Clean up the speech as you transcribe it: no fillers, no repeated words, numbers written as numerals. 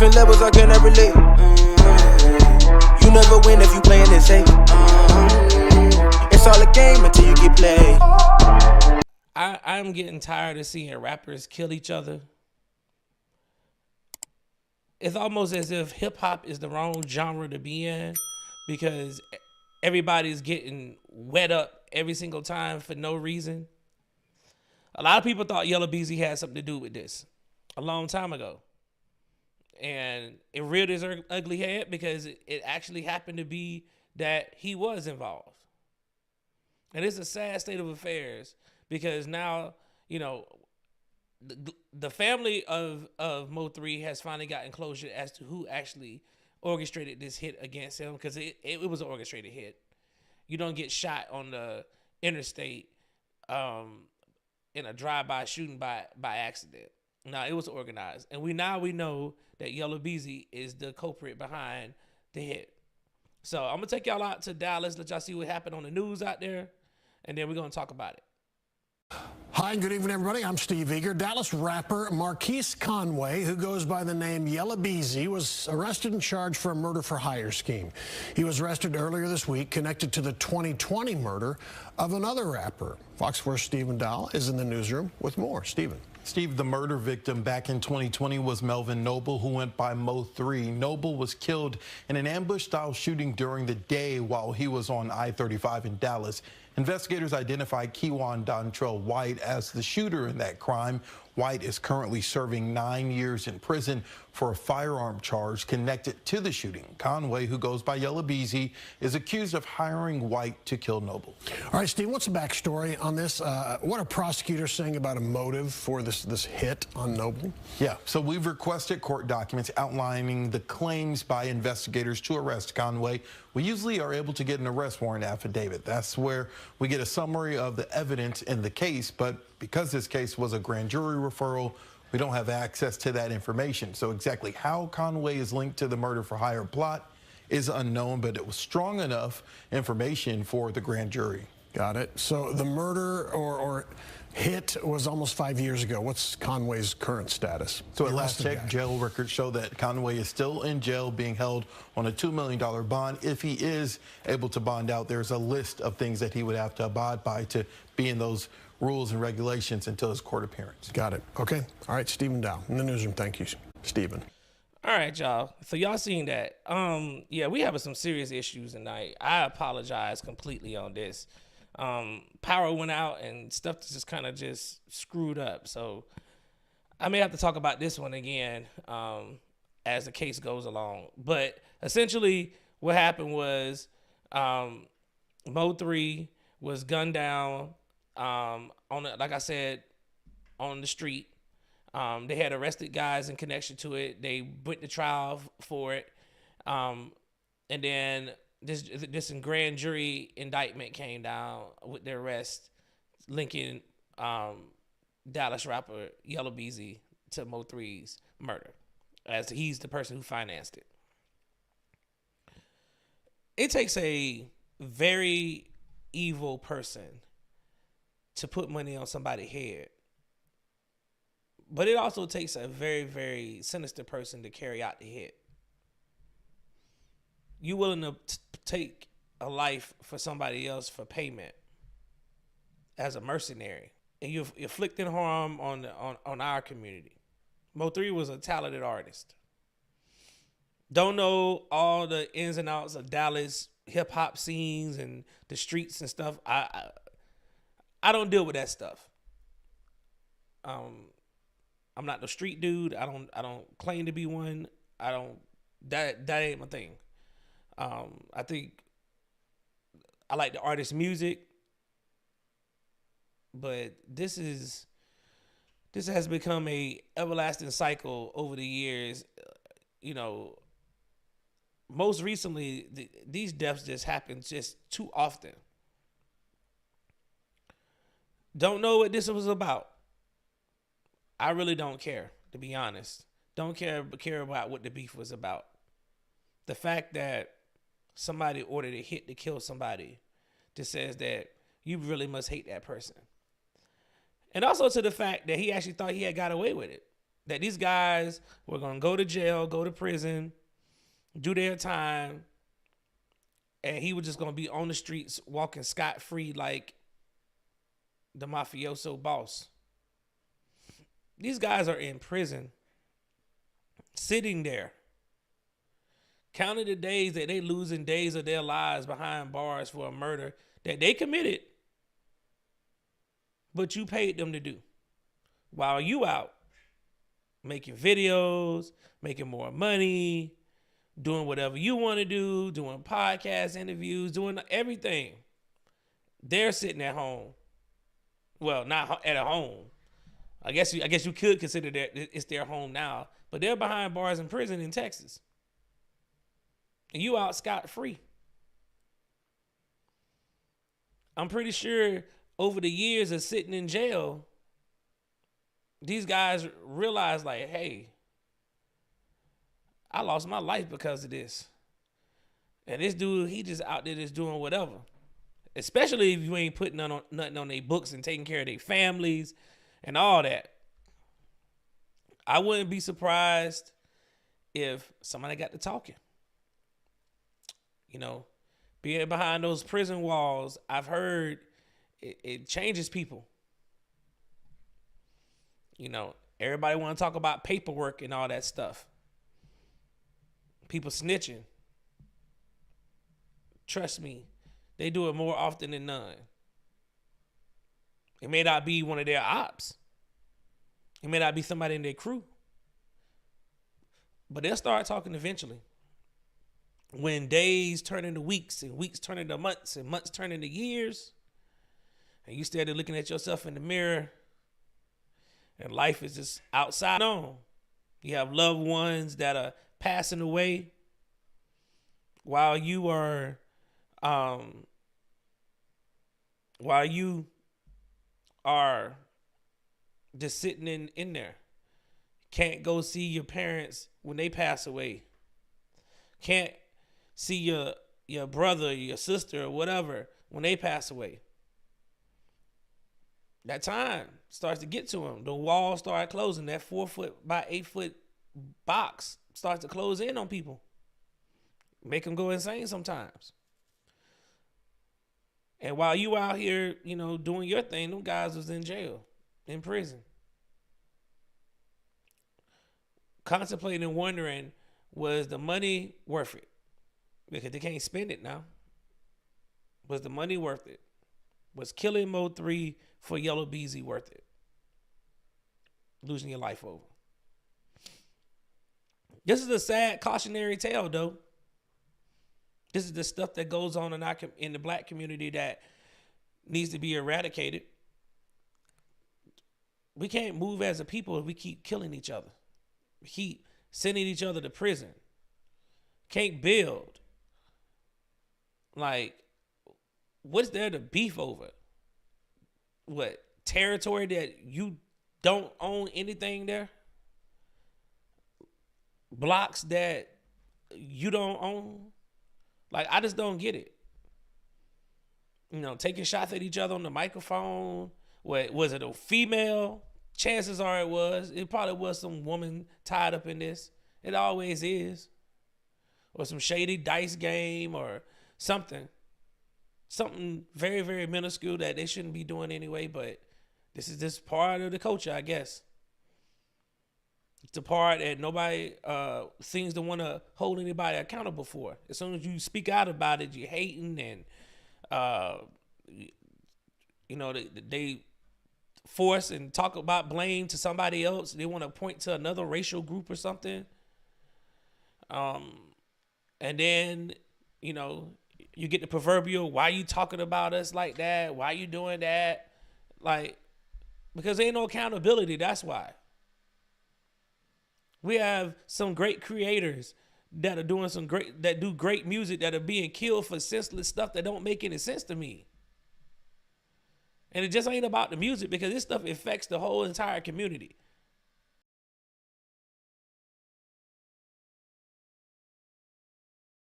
Different levels, I cannot relate. You never win if you playing it safe. It's all a game until you get played. I'm getting tired of seeing rappers kill each other. It's almost as if hip hop is the wrong genre to be in because everybody's getting wet up every single time for no reason. A lot of people thought Yella Beezy had something to do with this a long time ago. And it reared his ugly head because it actually happened to be that he was involved. And it's a sad state of affairs because now, you know, the family of MO3 has finally gotten closure as to who actually orchestrated this hit against him because it was an orchestrated hit. You don't get shot on the interstate in a drive-by shooting by accident. No, it was organized. And we know that Yella Beezy is the culprit behind the hit. So I'm going to take y'all out to Dallas, let y'all see what happened on the news out there, and then we're going to talk about it. Hi, good evening, everybody. I'm Steve Eager. Dallas rapper Marquise Conway, who goes by the name Yella Beezy, was arrested and charged for a murder-for-hire scheme. He was arrested earlier this week, connected to the 2020 murder of another rapper. Fox 4's Stephen Dahl is in the newsroom with more. Stephen. Steve, the murder victim back in 2020 was Melvin Noble, who went by MO3. Noble was killed in an ambush-style shooting during the day while he was on I-35 in Dallas. Investigators identified Kewan Dontrell White as the shooter in that crime. White is currently serving 9 years in prison for a firearm charge connected to the shooting. Conway, who goes by Yella Beezy, is accused of hiring White to kill Noble. All right, Steve, what's the backstory on this? What are prosecutors saying about a motive for this hit on Noble? Yeah, so we've requested court documents outlining the claims by investigators to arrest Conway. We usually are able to get an arrest warrant affidavit. That's where we get a summary of the evidence in the case, but because this case was a grand jury referral, we don't have access to that information. So exactly how Conway is linked to the murder-for-hire plot is unknown, but it was strong enough information for the grand jury. Got it. So the murder or hit was almost 5 years ago. What's Conway's current status? So at last check, jail records show that Conway is still in jail being held on a $2 million bond. If he is able to bond out, there's a list of things that he would have to abide by to be in those rules and regulations until his court appearance. Got it. Okay. All right, Stephen Dow in the newsroom. Thank you, Stephen. All right, y'all. So y'all seen that. Yeah, we having some serious issues tonight. I apologize completely on this. Power went out and stuff just kind of just screwed up. So I may have to talk about this one again as the case goes along. But essentially what happened was MO3 was gunned down like I said, on the street. They had arrested guys in connection to it. They went to trial for it. And then this grand jury indictment came down with the arrest linking Dallas rapper Yella Beezy to MO3's murder, as he's the person who financed it. It takes a very evil person to put money on somebody's head. But it also takes a very, very sinister person to carry out the hit. You willing to take a life for somebody else for payment as a mercenary, and you're inflicting harm on our community. MO3 was a talented artist. Don't know all the ins and outs of Dallas hip hop scenes and the streets and stuff. I don't deal with that stuff. I'm not the street dude. I don't claim to be one. That ain't my thing. I think I like the artist's music, but this has become a everlasting cycle over the years. You know, most recently these deaths just happen just too often. Don't know what this was about. I really don't care, to be honest. Don't care about what the beef was about. The fact that somebody ordered a hit to kill somebody just says that you really must hate that person. And also to the fact that he actually thought he had got away with it. that these guys were going to go to jail, go to prison, do their time, and he was just going to be on the streets walking scot-free like the mafioso boss. These guys are in prison, sitting there, counting the days that they losing days of their lives behind bars for a murder that they committed, but you paid them to do. While you out making videos, making more money, doing whatever you want to do, doing podcast interviews, doing everything. They're sitting at home. Well, not at a home. I guess you could consider that it's their home now, but they're behind bars in prison in Texas. And you out scot-free. I'm pretty sure over the years of sitting in jail, these guys realize, like, hey, I lost my life because of this. And this dude, he just out there just doing whatever. Especially if you ain't putting nothing on their books and taking care of their families and all that. I wouldn't be surprised if somebody got to talking. You know, being behind those prison walls, I've heard it changes people. You know, everybody want to talk about paperwork and all that stuff. People snitching. Trust me, they do it more often than none. It may not be one of their ops. It may not be somebody in their crew. But they'll start talking eventually. When days turn into weeks and weeks turn into months and months turn into years, and you started looking at yourself in the mirror, and life is just outside on. You have loved ones that are passing away while you are just sitting in there. Can't go see your parents when they pass away. Can't see your brother, your sister, or whatever when they pass away. That time starts to get to them. The walls start closing. That 4 foot by 8 foot box starts to close in on people. Make them go insane sometimes. And while you out here, you know, doing your thing, them guys was in jail, in prison. Contemplating and wondering, was the money worth it? Because they can't spend it now. Was the money worth it? Was killing MO3 for Yella Beezy worth it? Losing your life over. This is a sad cautionary tale, though. This is the stuff that goes on in the black community that needs to be eradicated. We can't move as a people if we keep killing each other. We keep sending each other to prison. Can't build. Like, what's there to beef over? What, territory that you don't own anything there? Blocks that you don't own? Like, I just don't get it. You know, taking shots at each other on the microphone. What, was it a female? Chances are it was. It probably was some woman tied up in this. It always is. Or some shady dice game or something. Something very, very minuscule that they shouldn't be doing anyway, but this is just part of the culture, I guess. It's the part that nobody seems to want to hold anybody accountable for. As soon as you speak out about it, you're hating and, you know, they force and talk about blame to somebody else. They want to point to another racial group or something. And then, you know, you get the proverbial, why you talking about us like that? Why you doing that? Like, because there ain't no accountability. That's why. We have some great creators that are doing that do great music that are being killed for senseless stuff that don't make any sense to me. And it just ain't about the music, because this stuff affects the whole entire community.